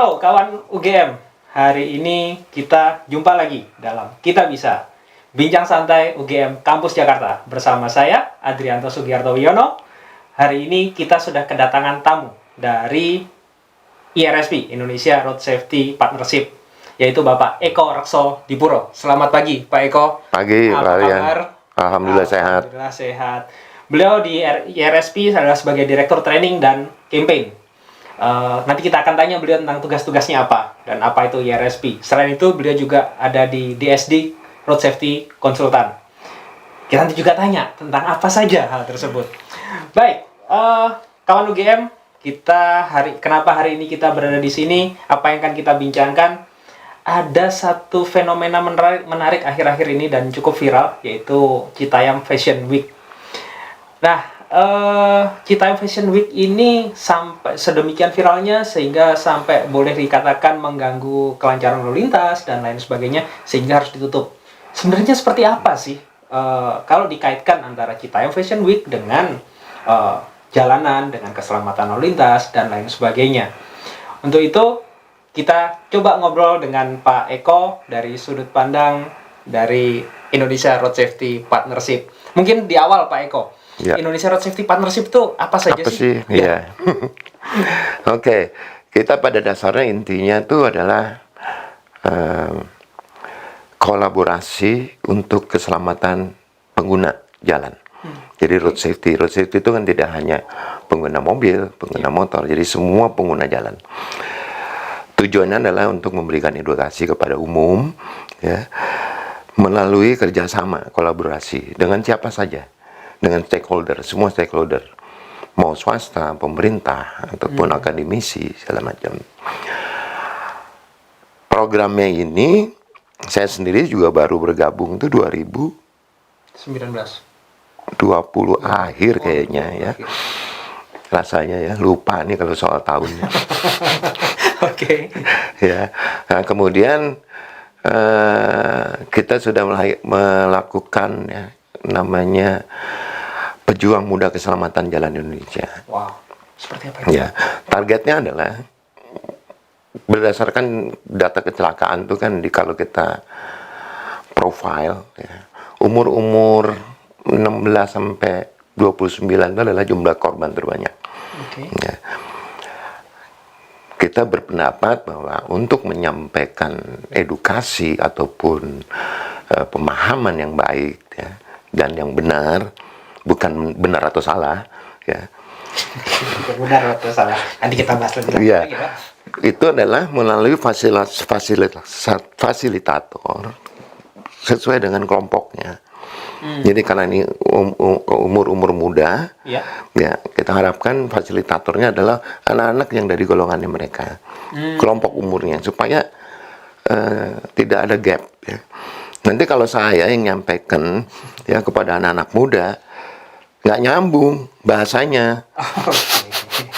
Halo kawan UGM, hari ini kita jumpa lagi dalam Kita Bisa Bincang Santai UGM Kampus Jakarta bersama saya, Adrianto Sugiarto Wiono. Hari ini kita sudah kedatangan tamu dari IRSP, Indonesia Road Safety Partnership, yaitu Bapak Eko Rekso Dipuro. Selamat pagi Pak Eko. Pagi, apa kabar? Alhamdulillah sehat. Alhamdulillah sehat. Beliau di IRSP adalah sebagai Direktur Training dan Campaign. Nanti kita akan tanya beliau tentang tugas-tugasnya apa dan apa itu IRSP. Selain itu beliau juga ada di DSD Road Safety Consultant. Kita nanti juga tanya tentang apa saja hal tersebut. Baik, kawan UGM, kenapa hari ini kita berada di sini? Apa yang akan kita bincangkan? Ada satu fenomena menarik akhir-akhir ini dan cukup viral, yaitu Citayam Fashion Week. Nah, Citayam Fashion Week ini sampai sedemikian viralnya sehingga sampai boleh dikatakan mengganggu kelancaran lalu lintas dan lain sebagainya sehingga harus ditutup. Sebenarnya seperti apa sih kalau dikaitkan antara Citayam Fashion Week dengan jalanan, dengan keselamatan lalu lintas dan lain sebagainya? Untuk itu kita coba ngobrol dengan Pak Eko dari sudut pandang dari Indonesia Road Safety Partnership. Mungkin di awal Pak Eko, ya. Indonesia Road Safety Partnership itu apa saja sih? Ya. Oke, kita pada dasarnya intinya itu adalah kolaborasi untuk keselamatan pengguna jalan. Jadi road safety itu kan tidak hanya pengguna mobil, pengguna motor, jadi semua pengguna jalan. Tujuannya adalah untuk memberikan edukasi kepada umum, ya, melalui kerjasama, kolaborasi dengan siapa saja. Dengan stakeholder, semua stakeholder, mau swasta, pemerintah, ataupun akademisi, segala macam. Programnya ini, saya sendiri juga baru bergabung itu 2020 akhir kayaknya ya. Rasanya ya, lupa nih kalau soal tahunnya. Oke. Ya, nah, kemudian kita sudah melakukan ya, namanya Pejuang Muda Keselamatan Jalan Indonesia. Wow, seperti apa itu? Ya, targetnya adalah berdasarkan data kecelakaan itu kan kalau kita profile ya, umur 16 sampai 29 itu adalah jumlah korban terbanyak. Okay. Ya. Kita berpendapat bahwa untuk menyampaikan edukasi ataupun pemahaman yang baik ya, dan yang benar, bukan benar atau salah ya. Benar atau salah, nanti kita bahas lebih ya, lagi Pak. Itu adalah melalui fasilitator sesuai dengan kelompoknya. Jadi karena ini umur muda, ya, kita harapkan fasilitatornya adalah anak-anak yang dari golongannya mereka, kelompok umurnya, supaya tidak ada gap ya. Nanti kalau saya yang nyampaikan ya kepada anak-anak muda, nggak nyambung bahasanya.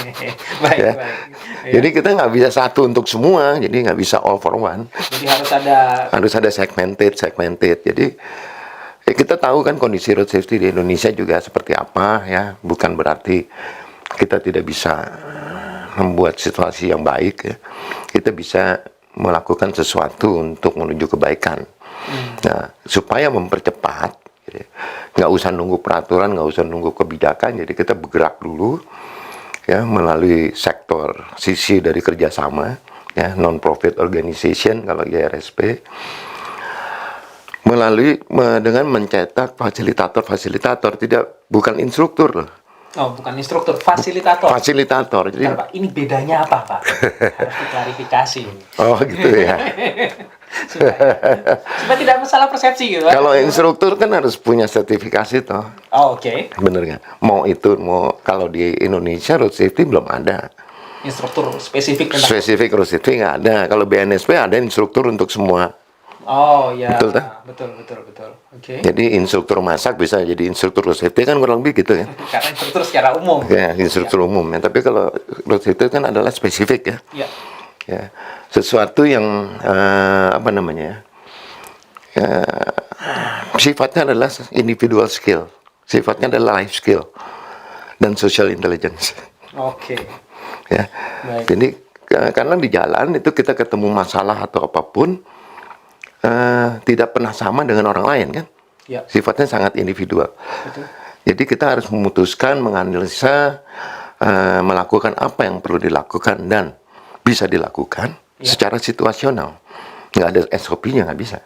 Baik, ya. baik. Ya. Jadi kita nggak bisa satu untuk semua, jadi nggak bisa all for one. Jadi harus ada segmented. Jadi kita tahu kan kondisi road safety di Indonesia juga seperti apa ya. Bukan berarti kita tidak bisa membuat situasi yang baik ya. Kita bisa melakukan sesuatu untuk menuju kebaikan. Nah, supaya mempercepat, jadi, nggak usah nunggu peraturan, nggak usah nunggu kebijakan, jadi kita bergerak dulu ya melalui sektor sisi dari kerjasama ya, non-profit organization kalau IRSP, melalui dengan mencetak fasilitator, bukan instruktur loh. Oh, bukan instruktur, fasilitator. Fasilitator. Jadi, Pak, ini bedanya apa, Pak? Harus diklarifikasi. Oh, gitu ya. supaya tidak masalah persepsi gitu. Kalau instruktur kan harus punya sertifikasi toh. Oh, oke. Bener nggak? Mau kalau di Indonesia road safety belum ada. Instruktur spesifik road safety nggak ada. Kalau BNSP ada instruktur untuk semua. Oh ya, betul. Oke. Jadi instruktur masak bisa jadi instruktur road safety kan kurang lebih gitu ya. Karena instruktur secara umum. Ya, instruktur umum ya. Tapi kalau road safety kan adalah spesifik ya. Iya. Ya, sesuatu yang sifatnya adalah individual skill, sifatnya adalah life skill dan social intelligence. Oke. Ya. Baik. Jadi Karena di jalan itu kita ketemu masalah atau apapun, tidak pernah sama dengan orang lain kan. Ya. Sifatnya sangat individual. Betul. Jadi kita harus memutuskan, menganalisa, melakukan apa yang perlu dilakukan dan bisa dilakukan secara situasional. Nggak ada SOP-nya, nggak bisa.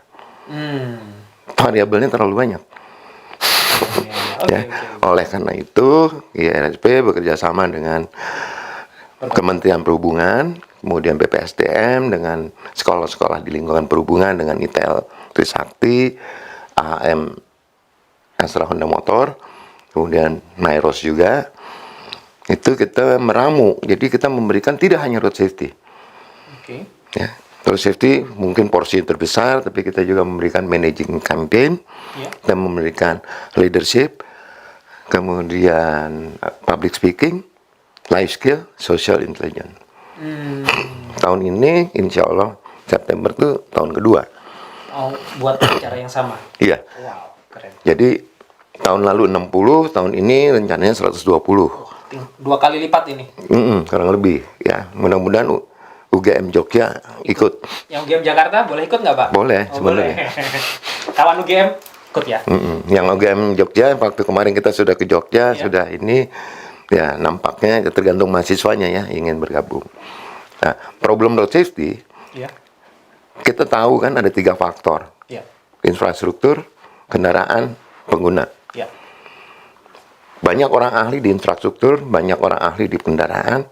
Variabelnya terlalu banyak. Okay. Oleh karena itu, IRSP bekerja sama dengan Kementerian Perhubungan, kemudian BPSDM dengan sekolah-sekolah di lingkungan perhubungan, dengan ITL Trisakti, AM Astra Honda Motor, kemudian Nairos juga. Itu kita meramu, jadi kita memberikan tidak hanya road safety. Ya, road safety mungkin porsi terbesar, tapi kita juga memberikan managing campaign, dan memberikan leadership, kemudian public speaking, life skill, social intelligence. Tahun ini, insya Allah September itu tahun kedua. Oh, buat acara yang sama? Iya. Wow, keren. Jadi tahun lalu 60, tahun ini rencananya 120. Dua kali lipat ini? Kurang lebih. Ya, mudah-mudahan UGM Jogja ikut. Yang UGM Jakarta boleh ikut nggak Pak? Boleh, sebenarnya. Kawan UGM ikut ya? Yang UGM Jogja, waktu kemarin kita sudah ke Jogja, sudah ini, ya nampaknya tergantung mahasiswanya ya, ingin bergabung. Nah, problem road safety, kita tahu kan ada 3 faktor. Infrastruktur, kendaraan, pengguna. Banyak orang ahli di infrastruktur, banyak orang ahli di kendaraan,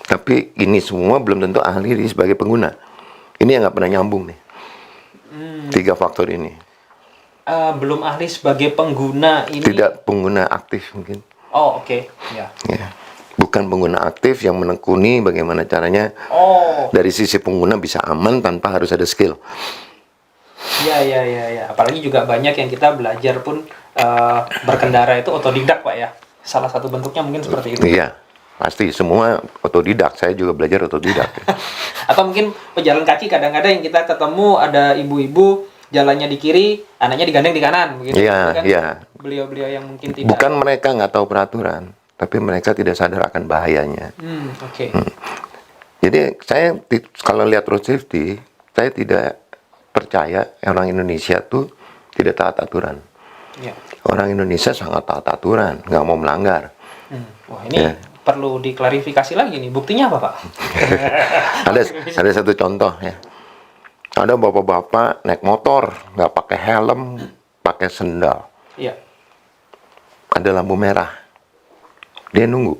tapi ini semua belum tentu ahli sebagai pengguna. Ini yang nggak pernah nyambung nih. 3 faktor ini. Belum ahli sebagai pengguna ini? Tidak pengguna aktif mungkin. Oh, oke. Ya. Bukan pengguna aktif yang menekuni bagaimana caranya dari sisi pengguna bisa aman tanpa harus ada skill. Ya. Apalagi juga banyak yang kita belajar pun berkendara itu otodidak Pak ya. Salah satu bentuknya mungkin seperti itu. Iya, pasti semua otodidak. Saya juga belajar otodidak. Atau mungkin pejalan kaki kadang-kadang yang kita ketemu ada ibu-ibu jalannya di kiri, anaknya digandeng di kanan, begitu. Iya. Beliau-beliau yang mungkin tidak. Bukan mereka nggak tahu peraturan, tapi mereka tidak sadar akan bahayanya. Jadi saya kalau lihat road safety, saya tidak percaya orang Indonesia tuh tidak taat aturan. Orang Indonesia sangat taat aturan, nggak mau melanggar. Wah ini perlu diklarifikasi lagi nih. Buktinya apa Pak? ada satu contoh ya. Ada bapak-bapak naik motor nggak pakai helm, pakai sendal. Ada lampu merah, dia nunggu.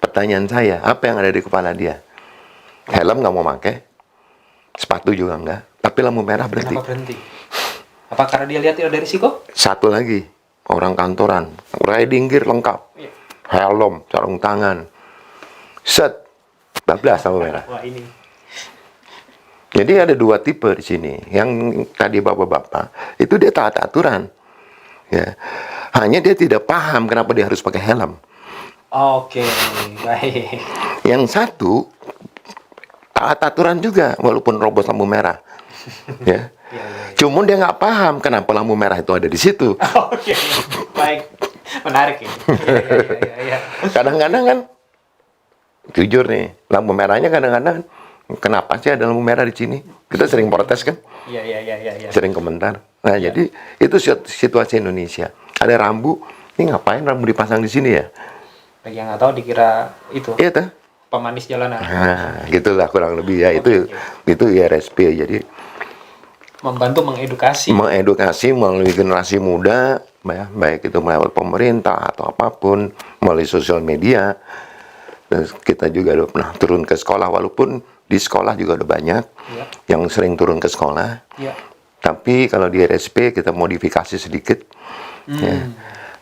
Pertanyaan saya, apa yang ada di kepala dia? Helm nggak mau pakai, sepatu juga nggak, tapi lampu merah berhenti. Kenapa berhenti? Apa karena dia lihat ada risiko? Satu lagi, orang kantoran, riding gear lengkap, helm, sarung tangan, set, bablas lampu merah. Wah ini. Jadi ada 2 tipe di sini. Yang tadi bapak-bapak itu dia taat aturan, ya. Hanya dia tidak paham kenapa dia harus pakai helm. Baik. Yang satu taat aturan juga, walaupun robos lampu merah, ya. Cuman dia nggak paham kenapa lampu merah itu ada di situ. Baik, menarik ini. Kadang-kadang kan, jujur nih, lampu merahnya kadang-kadang, kenapa sih ada lampu merah di sini? Kita sering protes kan? Sering komentar. Nah, jadi itu situasi Indonesia. Ada rambu, ini ngapain rambu dipasang di sini ya? Bagi yang nggak tahu dikira itu. Iya tuh. Pemanis jalanan. Nah, gitulah kurang lebih ya. Itu IRSP. Jadi membantu mengedukasi melalui generasi muda, ya, baik itu melalui pemerintah atau apapun, melalui sosial media. Dan kita juga udah pernah turun ke sekolah, walaupun di sekolah juga udah banyak yang sering turun ke sekolah. Tapi kalau di IRSP kita modifikasi sedikit. Ya.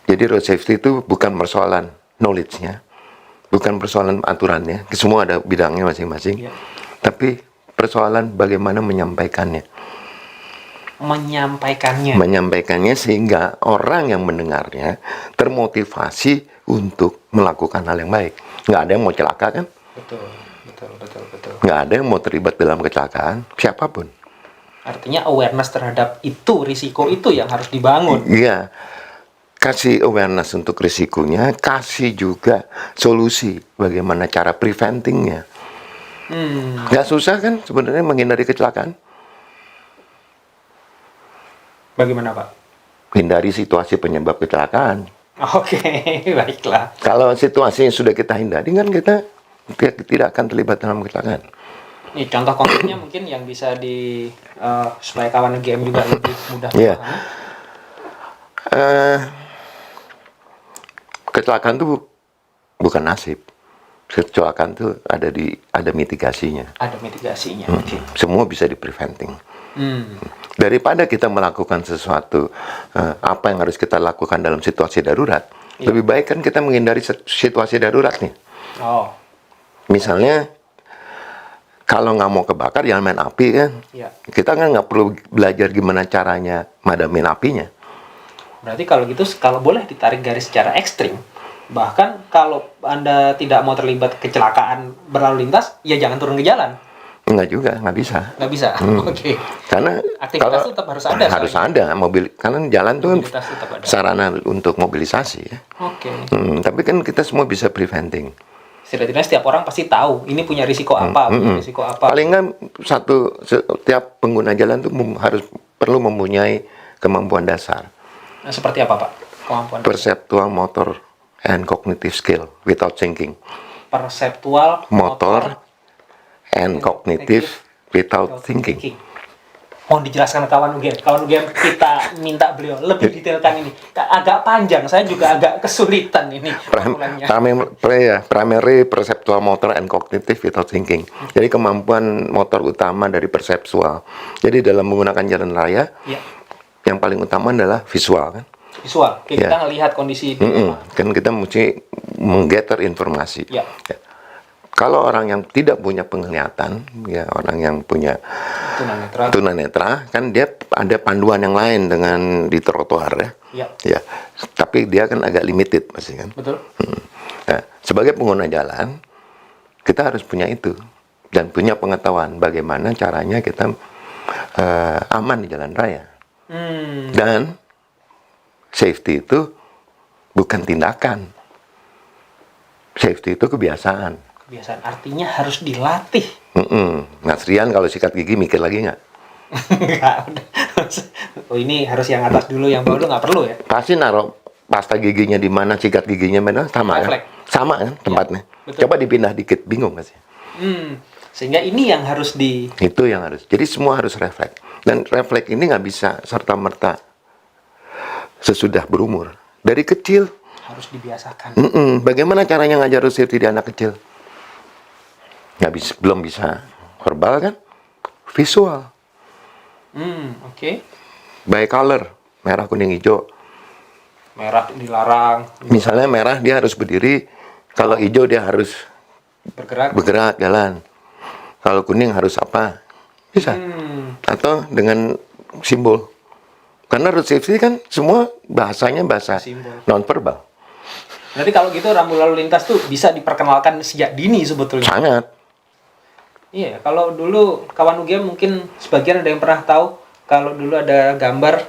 Jadi road safety itu bukan persoalan knowledge-nya, bukan persoalan aturannya, semua ada bidangnya masing-masing. Tapi persoalan bagaimana menyampaikannya. Menyampaikannya sehingga orang yang mendengarnya termotivasi untuk melakukan hal yang baik. Nggak ada yang mau celaka kan? Betul. Nggak ada yang mau terlibat dalam kecelakaan, siapapun. Artinya awareness terhadap itu, risiko itu yang harus dibangun. Iya. kasih awareness untuk risikonya, kasih juga solusi bagaimana cara preventingnya. Nggak susah kan sebenarnya menghindari kecelakaan. Bagaimana, Pak? Hindari situasi penyebab kecelakaan. Oke, baiklah. Kalau situasi yang sudah kita hindari kan kita tidak akan terlibat dalam kecelakaan. Nih, contoh konkretnya mungkin yang bisa supaya kawan GM juga lebih mudah Iya. memahami. Kecelakaan itu bukan nasib. Kecelakaan itu ada mitigasinya. Ada mitigasinya. Oke. Semua bisa di preventing. Daripada kita melakukan sesuatu apa yang harus kita lakukan dalam situasi darurat, lebih baik kan kita menghindari situasi darurat nih. Oh, Misalnya kalau nggak mau kebakar jangan main api kan. iya. Kita kan nggak perlu belajar gimana caranya madamin apinya. Berarti kalau gitu, kalau boleh ditarik garis secara ekstrim, bahkan kalau Anda tidak mau terlibat kecelakaan berlalu lintas, ya jangan turun ke jalan. Enggak juga, nggak bisa. Nggak bisa. Oke. Karena Aktivitas tetap harus ada. harus ada mobil, karena jalan tuh kan Mobilitas tetap ada. sarana untuk mobilisasi ya. Oke. Tapi kan kita semua bisa preventing. Setidaknya setiap orang pasti tahu ini punya risiko apa, punya risiko apa. Paling nggak setiap pengguna jalan tuh perlu mempunyai kemampuan dasar. Nah, seperti apa, Pak? Kemampuan Perceptual motor and cognitive skill without thinking. perseptual, Motor and cognitive without thinking. Mohon dijelaskan kawan UGM. Kawan UGM, kita minta beliau lebih detailkan ini. Agak panjang, saya juga agak kesulitan ini formulanya. Primary perceptual motor and cognitive without thinking. Jadi kemampuan motor utama dari perseptual. Jadi dalam menggunakan jalan raya, Ya, yang paling utama adalah visual kan. visual. Oke, Ya. kita ngelihat kondisi di Kan kita mesti menggather informasi. Ya. Ya. Kalau orang yang tidak punya penglihatan, ya orang yang punya tunanetra. tunanetra, kan dia ada panduan yang lain dengan di trotoar ya. Ya, Ya, tapi dia kan agak limited pasti kan. betul. Nah, sebagai pengguna jalan, kita harus punya itu dan punya pengetahuan bagaimana caranya kita aman di jalan raya. Dan safety itu bukan tindakan, safety itu kebiasaan. Kebiasaan artinya harus dilatih. Mas Rian kalau sikat gigi mikir lagi nggak? Enggak, udah. Oh, ini harus yang atas dulu, yang bawah dulu nggak perlu ya? Pasti naruh pasta giginya di mana, sikat giginya mana, sama kan? Refleks. Sama kan tempatnya. betul. Coba dipindah dikit, bingung nggak sih? Sehingga ini yang harus Itu yang harus. Jadi semua harus refleks. Dan refleks ini nggak bisa serta-merta sesudah berumur. Dari kecil, harus dibiasakan. bagaimana caranya ngajar road safety di anak kecil? Belum bisa verbal kan? Visual. Oke. By color, merah, kuning, hijau. Merah dilarang, Misalnya merah dia harus berdiri, kalau hijau dia harus bergerak. jalan. Kalau kuning harus apa? Bisa. Atau dengan simbol. Karena road safety kan semua bahasanya bahasa Simbol. non-verbal. Berarti kalau gitu rambu lalu lintas tuh bisa diperkenalkan sejak dini sebetulnya. Sangat. Iya, kalau dulu kawan UGM mungkin sebagian ada yang pernah tahu kalau dulu ada gambar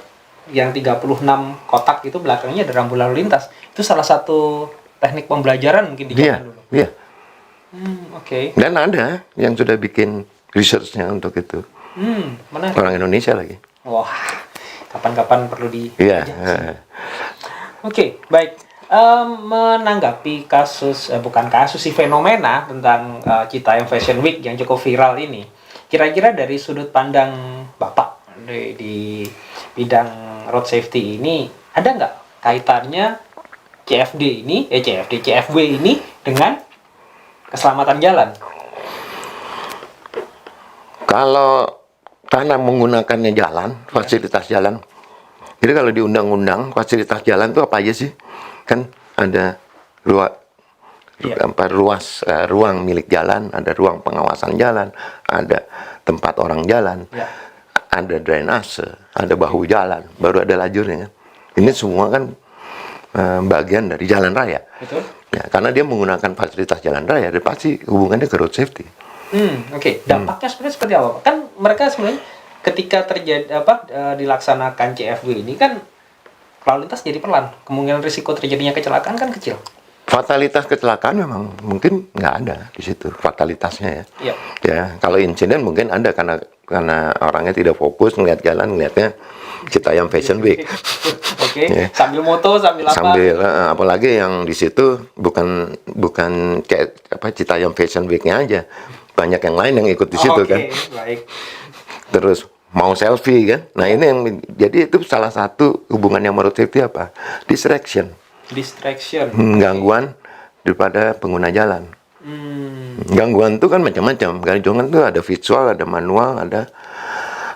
yang 36 kotak itu belakangnya ada rambu lalu lintas. Itu salah satu teknik pembelajaran mungkin di Iya, zaman dulu. iya. Oke. Dan ada yang sudah bikin research-nya untuk itu. Menarik. Orang Indonesia lagi. Wah, kapan-kapan perlu di. Iya. Oke, baik. Menanggapi kasus, bukan kasus sih, fenomena tentang Citayam Fashion Week yang cukup viral ini, kira-kira dari sudut pandang Bapak di bidang road safety ini, ada nggak kaitannya CFW ini dengan keselamatan jalan? Kalau karena menggunakannya jalan, fasilitas jalan. Jadi kalau di undang-undang fasilitas jalan itu apa aja sih? Kan ada ruang milik jalan, ada ruang pengawasan jalan, ada tempat orang jalan, ada drainase, ada bahu jalan, baru ada lajurnya kan. Ini semua kan bagian dari jalan raya. Betul. Ya, karena dia menggunakan fasilitas jalan raya, dia pasti hubungannya ke road safety. Oke. Dampaknya sebenarnya seperti apa, Pak? Kan mereka sebenarnya ketika dilaksanakan CFW ini kan lalu lintas jadi pelan. Kemungkinan risiko terjadinya kecelakaan kan kecil. Fatalitas kecelakaan memang mungkin nggak ada di situ fatalitasnya ya. Iya. Ya, kalau insiden mungkin ada karena orangnya tidak fokus ngelihat jalan, ngelihatnya Citayam Fashion Week. Oke. Ya. Sambil moto, sambil apa? Sambil apalagi yang di situ bukan kayak apa Citayam Fashion Week-nya aja. Banyak yang lain yang ikut di situ kan. Baik. Terus mau selfie kan. Nah, ini yang jadi itu salah satu hubungan yang menurut safety apa? Distraction. Gangguan daripada pengguna jalan. Gangguan itu kan macam-macam. Gangguan itu ada visual, ada manual, ada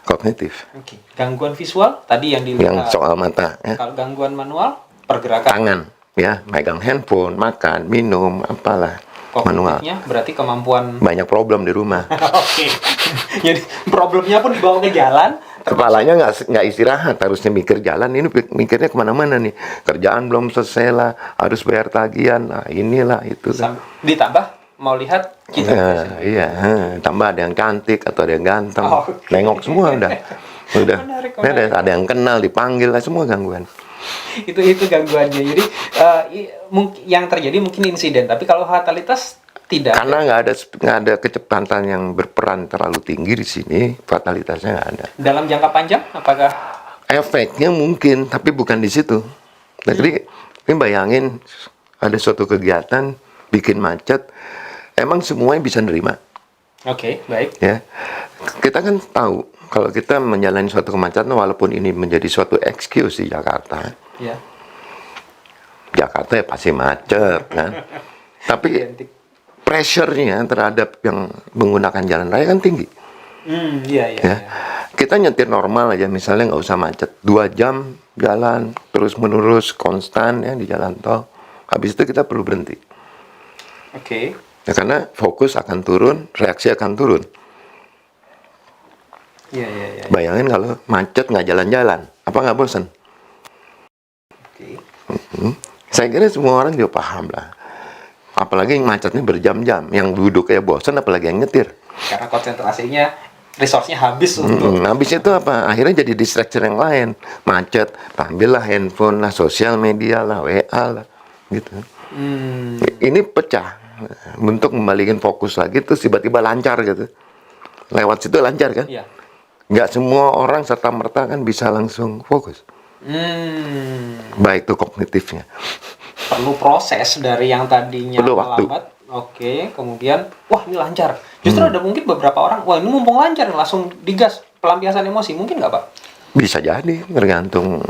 kognitif. Oke. Gangguan visual tadi yang dilihat. Yang soal mata. Ya. Kalau gangguan manual, pergerakan. Tangan, ya, megang handphone, makan, minum, apalah. Manual. Kognitifnya berarti kemampuan. Banyak problem di rumah. Oke. Jadi problemnya pun dibawa ke jalan. Kepalanya nggak istirahat, harusnya mikir jalan, ini mikirnya kemana-mana nih. Kerjaan belum selesai lah, harus bayar tagihan, nah inilah itu. Ditambah mau lihat kita. Iya, tambah ada yang cantik atau ada yang ganteng, Okay. nengok semua udah. Menarik. Ada yang kenal, dipanggil lah, semua gangguan. itu gangguannya. Jadi yang terjadi mungkin insiden, tapi kalau fatalitas tidak. Karena nggak ada kecepatan yang berperan terlalu tinggi di sini, fatalitasnya nggak ada. Dalam jangka panjang, apakah Efeknya mungkin, tapi bukan di situ. Jadi ini bayangin ada suatu kegiatan bikin macet, emang semuanya bisa nerima. Oke, baik. Ya, kita kan tahu kalau kita menjalani suatu kemacetan, walaupun ini menjadi suatu excuse di Jakarta. Ya. Jakarta ya pasti macet kan. Tapi pressure-nya terhadap yang menggunakan jalan raya kan tinggi. Iya. Ya. Kita nyetir normal aja, misalnya nggak usah macet, 2 jam jalan terus menerus konstan ya di jalan tol. Habis itu kita perlu berhenti. Oke. Ya, karena fokus akan turun, reaksi akan turun. Iya. Bayangin kalau macet nggak jalan-jalan, apa nggak bosan? Oke. Saya kira semua orang juga paham lah. Apalagi yang macetnya berjam-jam, yang duduk kayak bosan, apalagi yang nyetir. Karena konsentrasinya, resource-nya habis untuk. Habis itu apa? Akhirnya jadi distraction yang lain. Macet, ambillah handphone lah, sosial media lah, WA lah, gitu. Ini pecah. Untuk membalikin fokus lagi, terus tiba-tiba lancar gitu. Lewat situ lancar kan? Iya. Nggak semua orang serta-merta kan bisa langsung fokus. Baik itu kognitifnya. Perlu proses dari yang tadinya Perlu waktu. melambat. Oke, kemudian wah ini lancar. Justru ada mungkin beberapa orang, wah ini mumpung lancar langsung digas, pelampiasan emosi. Mungkin nggak, Pak? Bisa jadi, tergantung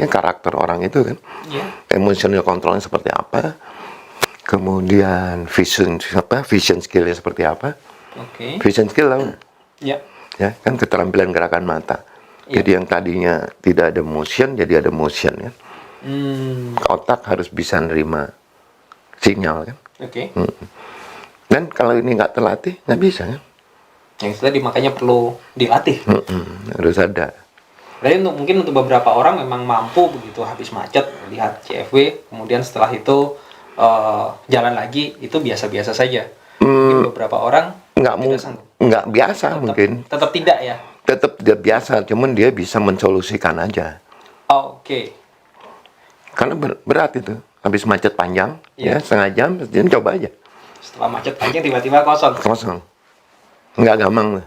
karakter orang itu kan. Iya. Emotional controlnya seperti apa, kemudian vision skillnya seperti apa. Oke. Vision skill lah, Iya. ya kan keterampilan gerakan mata. Iya. Jadi yang tadinya tidak ada motion, jadi ada motion kan. Otak harus bisa nerima sinyal kan. Oke. Dan kalau ini nggak terlatih, nggak bisa kan. Yang tadi makanya perlu dilatih. Harus ada. Berarti mungkin untuk beberapa orang memang mampu begitu habis macet lihat CFW, kemudian setelah itu jalan lagi itu biasa-biasa saja. Mungkin beberapa orang nggak biasa mungkin. Tetap tidak ya. Tetap tidak biasa, cuman dia bisa mensolusikan aja. Oke. Karena berat itu, habis macet panjang, ya setengah jam, jadi coba aja. Setelah macet panjang tiba-tiba kosong. Nggak gampang.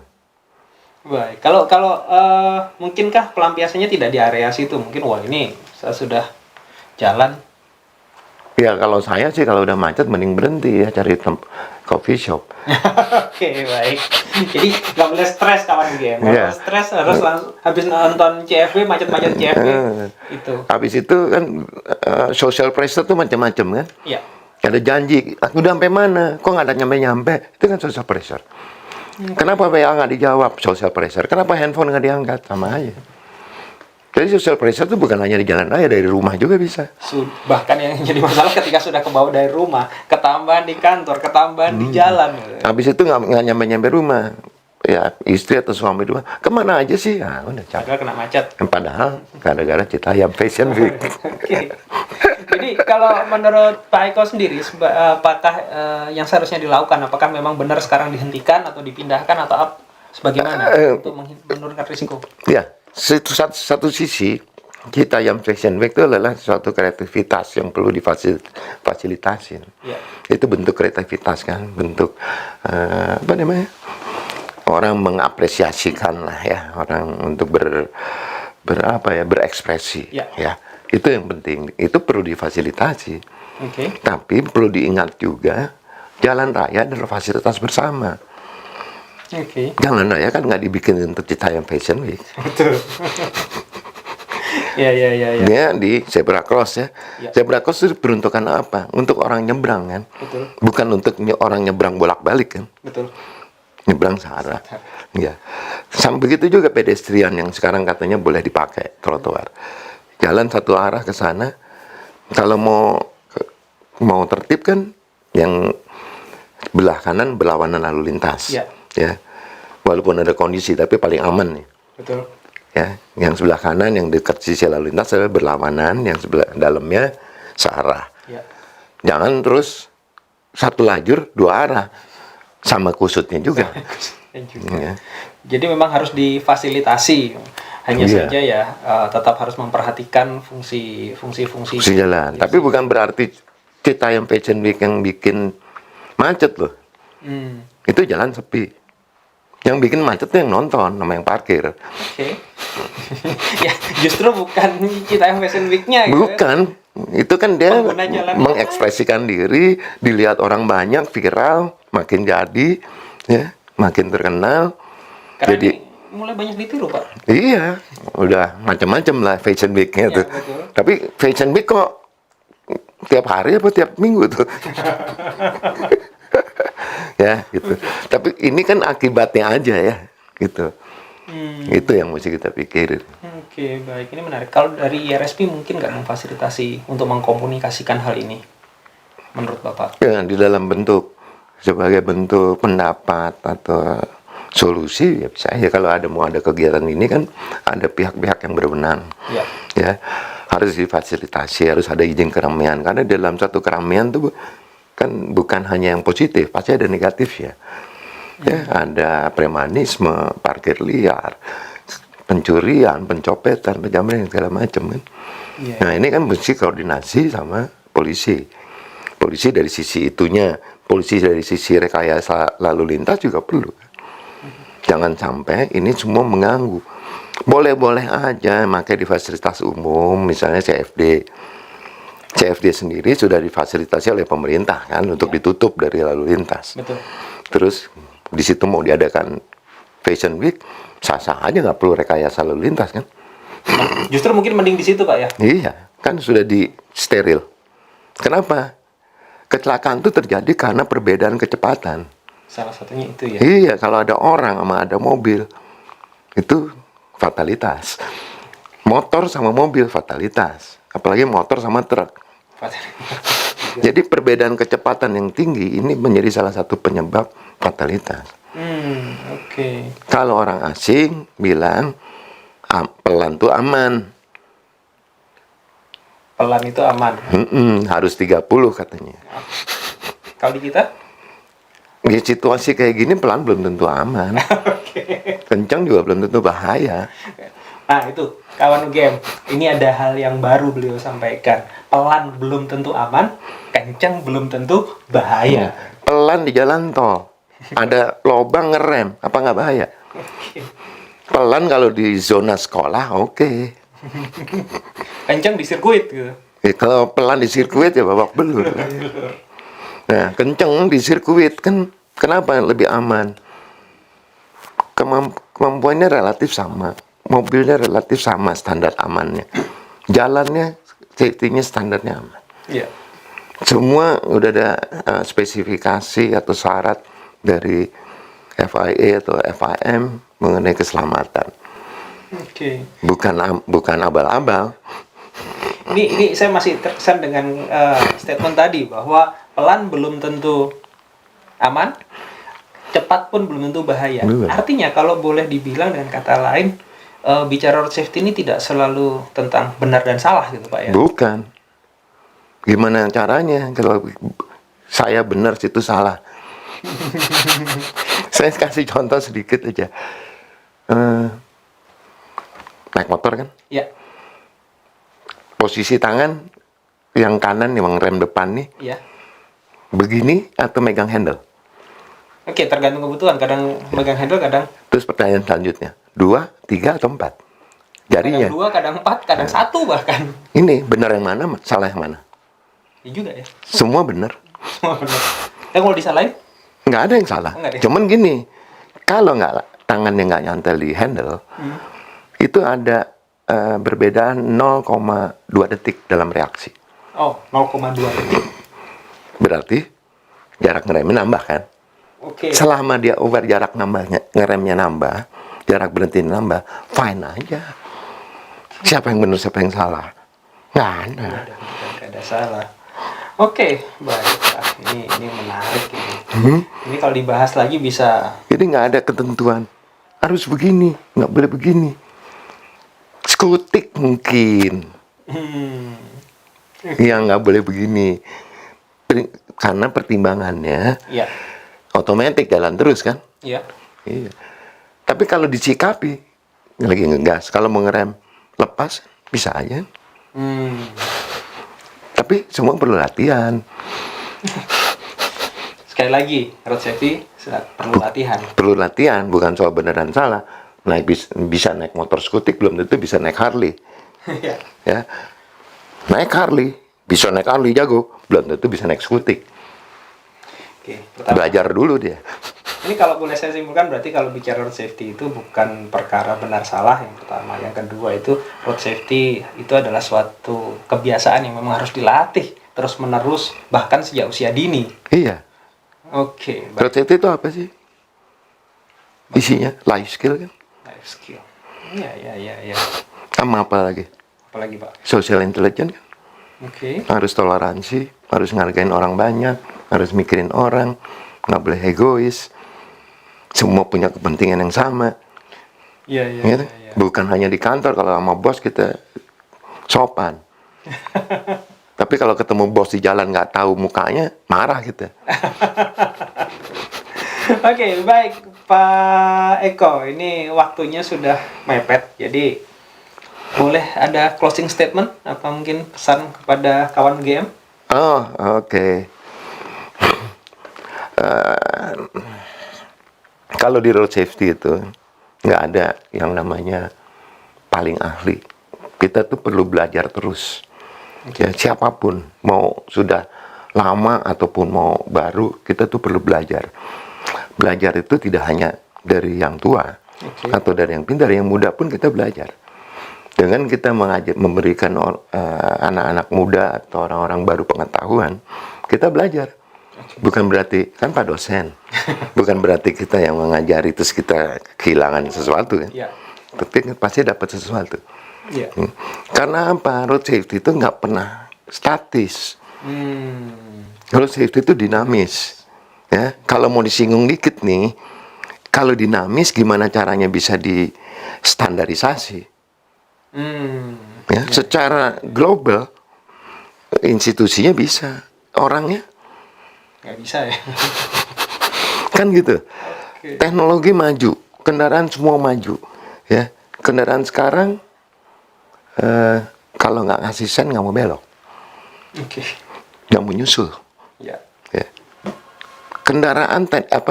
Baik, kalau mungkinkah pelampiasannya tidak di area situ? Mungkin wah ini saya sudah jalan. Ya kalau saya sih kalau udah macet mending berhenti ya cari coffee shop. Oke, baik. Jadi nggak boleh stres kawan game. Kalau stres harus langsung habis nonton CFW macet-macet CFW itu. Habis itu kan social pressure tuh macam-macam kan. Iya. Ada janji, aku udah sampai mana? Kok nggak ada nyampe-nyampe? Itu kan social pressure. Kenapa WA nggak dijawab? Social pressure. Kenapa handphone nggak diangkat? Sama aja. Jadi social pressure itu bukan hanya di jalan raya, dari rumah juga bisa. Bahkan yang jadi masalah ketika sudah kebawa dari rumah, ketambahan di kantor, ketambahan di jalan. Habis itu nggak nyampe rumah. Ya istri atau suami rumah, kemana aja sih? Nah, udah capek. Padahal kena macet. Padahal gara-gara Citayam Fashion Week. Oke. Jadi kalau menurut Pak Eko sendiri, apakah yang seharusnya dilakukan? Apakah memang benar sekarang dihentikan atau dipindahkan atau sebagaimana untuk menurunkan risiko? Ya, satu sisi kita yang Fashion Week itu adalah suatu kreativitas yang perlu difasilitasin. Ya. Itu bentuk kreativitas kan, bentuk apa namanya? Orang mengapresiasikan lah ya, orang untuk berekspresi. Ya. Ya. Itu yang penting. Itu perlu difasilitasi. Oke. Tapi perlu diingat juga, jalan raya adalah fasilitas bersama. Oke. Jalan raya kan nggak dibikin untuk Citayam Fashion Week. Betul. Ya. Dia di zebra cross ya. Ya. Zebra cross itu peruntukan apa? Untuk orang nyebrang kan. Betul. Bukan untuk orang nyebrang bolak-balik kan. Betul. Nyebrang searah. Ya. Sampai begitu juga pedestrian yang sekarang katanya boleh dipakai trotoar. Jalan satu arah ke sana. Kalau mau tertib kan yang belah kanan berlawanan lalu lintas. Ya. Ya. Walaupun ada kondisi tapi paling aman nih. Betul. Ya, yang sebelah kanan yang dekat sisi lalu lintas adalah berlawanan, yang sebelah dalamnya searah. Ya. Jangan terus satu lajur dua arah, sama kusutnya juga. Ya. Jadi memang harus difasilitasi. Hanya Iya. saja ya tetap harus memperhatikan fungsi Fungsi jalan. Tapi bukan berarti Citayam Fashion Week yang bikin macet loh. Itu jalan sepi. Yang bikin macet tuh yang nonton, sama yang parkir. Oke. Ya, justru bukan Citayam Fashion Week-nya gitu. Bukan. Itu kan dia Pengguna jalan mengekspresikan diri, dilihat orang banyak, viral, makin jadi, ya, makin terkenal. Karena Jadi ini mulai banyak ditiru, Pak. iya, udah macam-macam lah Fashion Week-nya Iya, tuh. betul. Tapi Fashion Week kok tiap hari apa tiap minggu tuh? Ya, gitu. Tapi ini kan akibatnya aja ya, gitu. Itu yang mesti kita pikirin. Oke, baik. Ini menarik. Kalau dari IRSP mungkin nggak memfasilitasi untuk mengkomunikasikan hal ini, menurut Bapak? Ya, di dalam bentuk sebagai bentuk pendapat atau solusi ya bisa ya, kalau mau ada kegiatan ini kan ada pihak-pihak yang berwenang. Ya. Ya, harus difasilitasi, harus ada izin keramaian, karena dalam satu keramaian tuh kan bukan hanya yang positif, pasti ada negatif ya. Ya, ada premanisme, parkir liar, pencurian, pencopetan, penjamretan segala macam kan. Iya. Nah, ini kan mesti koordinasi sama polisi. Polisi dari sisi itunya, polisi dari sisi rekayasa lalu lintas juga perlu. Jangan sampai ini semua mengganggu. Boleh-boleh aja pakai di fasilitas umum, misalnya CFD. CFD sendiri sudah difasilitasi oleh pemerintah kan untuk ditutup dari lalu lintas. Betul. Terus di situ mau diadakan Fashion Week, sah-sah aja, nggak perlu rekayasa lalu lintas kan? Nah, justru mungkin mending di situ, Pak ya. Iya, kan sudah di steril. Kenapa? Kecelakaan itu terjadi karena perbedaan kecepatan. Salah satunya itu ya. Iya, kalau ada orang sama ada mobil, itu fatalitas. Motor sama mobil fatalitas. Apalagi motor sama truk. Jadi perbedaan kecepatan yang tinggi ini menjadi salah satu penyebab fatalitas. Oke. Kalau orang asing bilang pelan tuh aman. Pelan itu aman. Harus 30 katanya. Kalau di kita? Di situasi kayak gini pelan belum tentu aman. Kencang juga belum tentu bahaya. Nah, itu kawan UGM. Ini ada hal yang baru beliau sampaikan. Pelan belum tentu aman, kencang belum tentu bahaya. Pelan di jalan tol, ada lobang ngerem, apa nggak bahaya? Pelan kalau di zona sekolah, oke. Kencang di sirkuit gitu. Kalau pelan di sirkuit ya babak belur. Nah, kenceng di sirkuit kan kenapa lebih aman? Kemampuannya relatif sama, mobilnya relatif sama standar amannya, jalannya, safety-nya standarnya aman. Iya. Semua udah ada spesifikasi atau syarat dari FIA atau FIM mengenai keselamatan. Oke. Bukan abal-abal. Ini saya masih terkesan dengan statement tadi bahwa pelan belum tentu aman, cepat pun belum tentu bahaya. Betul. Artinya kalau boleh dibilang dengan kata lain, bicara road safety ini tidak selalu tentang benar dan salah gitu, Pak ya. Bukan. Gimana caranya kalau saya benar situ salah? Saya kasih contoh sedikit aja. Naik motor kan? Ya. posisi tangan yang kanan, yang rem depan nih, Iya. begini atau megang handle? Oke, tergantung kebutuhan. Kadang megang handle, kadang Terus pertanyaan selanjutnya, 2, 3, atau 4? Jarinya. kadang 2, kadang 4, kadang 1 bahkan. Ini benar yang mana, salah yang mana? Iya juga ya. Semua benar. Semua benar. Dan kalau disalahin, Nggak ada yang salah. Nggak ada yang Cuman gini, kalau tangannya nggak nyantel di handle, itu ada perbedaan 0,2 detik dalam reaksi. oh 0,2 detik. Berarti jarak ngeremnya nambah kan? Oke. Selama dia over jarak ngeremnya nambah, jarak berhenti nambah, fine aja. Siapa yang benar, siapa yang salah? Nggak ada. Nggak ada salah. Oke, baiklah. Ini menarik ini. Ini kalau dibahas lagi bisa. Jadi nggak ada ketentuan. Harus begini, nggak boleh begini. Skutik mungkin. Yang nggak boleh begini. Karena pertimbangannya Iya. otomatis jalan terus kan? Iya. Iya. Tapi kalau disikapi, lagi ngegas, kalau mau ngerem lepas, bisa aja. Tapi semua perlu latihan. Sekali lagi, road safety perlu latihan. Perlu latihan, bukan soal beneran salah. Bisa naik motor skutik, belum tentu bisa naik Harley. Iya. Ya. Naik Harley, bisa naik Harley jago, belum tentu bisa naik skutik. Oke, pertama. Belajar dulu dia. Ini kalau boleh saya simpulkan, berarti kalau bicara road safety itu bukan perkara benar salah yang pertama. Yang kedua itu road safety itu adalah suatu kebiasaan yang memang harus dilatih terus menerus bahkan sejak usia dini. Iya. Oke, Road safety itu apa sih? Isinya life skill kan? life skill. Iya. Sama apa lagi? Apalagi Pak? Social intelligence kan? Oke. Harus toleransi, harus ngargain orang banyak, harus mikirin orang, nggak boleh egois. Semua punya kepentingan yang sama. Iya. Gitu. Bukan hanya di kantor, kalau sama bos kita sopan. Tapi kalau ketemu bos di jalan nggak tahu mukanya, marah kita. Oke, baik Pak Eko. Ini waktunya sudah mepet, jadi boleh ada closing statement? Apa mungkin pesan kepada kawan GM? Oh, oke. Kalau di road safety itu nggak ada yang namanya paling ahli. Kita tuh perlu belajar terus. Ya, siapapun, mau sudah lama ataupun mau baru, kita tuh perlu belajar. Belajar itu tidak hanya dari yang tua atau dari yang pintar, yang muda pun kita belajar. Dengan kita memberikan anak-anak muda atau orang-orang baru pengetahuan, kita belajar. Bukan berarti, kan Pak dosen, bukan berarti kita yang mengajari terus kita kehilangan sesuatu kan. Iya. Tapi pasti dapat sesuatu. Iya. Karena apa? Road safety itu nggak pernah statis. Road safety itu dinamis. Ya, kalau mau disinggung dikit nih, kalau dinamis gimana caranya bisa distandarisasi? Ya, secara global institusinya bisa, orangnya Nggak bisa ya. kan gitu. Oke. Teknologi maju, kendaraan semua maju. Ya, kendaraan sekarang kalau nggak ngasih sen nggak mau belok, Oke. nggak mau nyusul. Ya. Ya. Kendaraan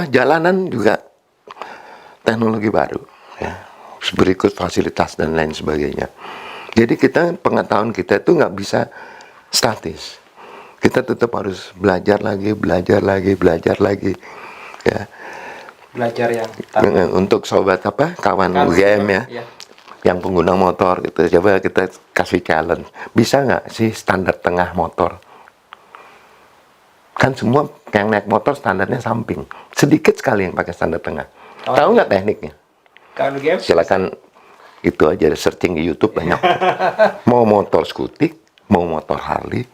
jalanan juga teknologi baru. Ya. Berikut fasilitas dan lain sebagainya. Jadi pengetahuan kita itu nggak bisa statis. Kita tetap harus belajar lagi. Ya. Belajar yang Untuk sobat kawan UGM ya. Yang pengguna motor gitu, coba kita kasih challenge, bisa nggak sih standar tengah motor? Kan semua yang naik motor standarnya samping, sedikit sekali yang pakai standar tengah. Tahu nggak tekniknya? kawan GM? Silakan itu aja searching di YouTube banyak. Mau motor skutik, mau motor Harley,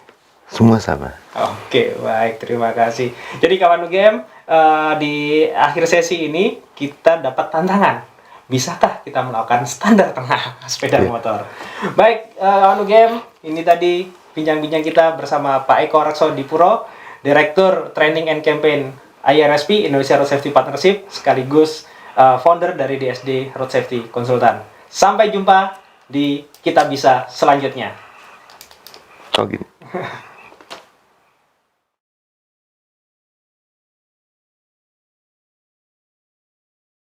semua sama. Oke, baik, terima kasih. Jadi kawan UGM, di akhir sesi ini kita dapat tantangan. Bisakah kita melakukan standar tengah sepeda motor? Baik, kawan UGM, ini tadi bincang-bincang kita bersama Pak Eko Raksodipuro, Direktur Training and Campaign IRSP, Indonesia Road Safety Partnership, sekaligus founder dari DSD Road Safety Consultant. Sampai jumpa di Kita Bisa selanjutnya. Oh gini.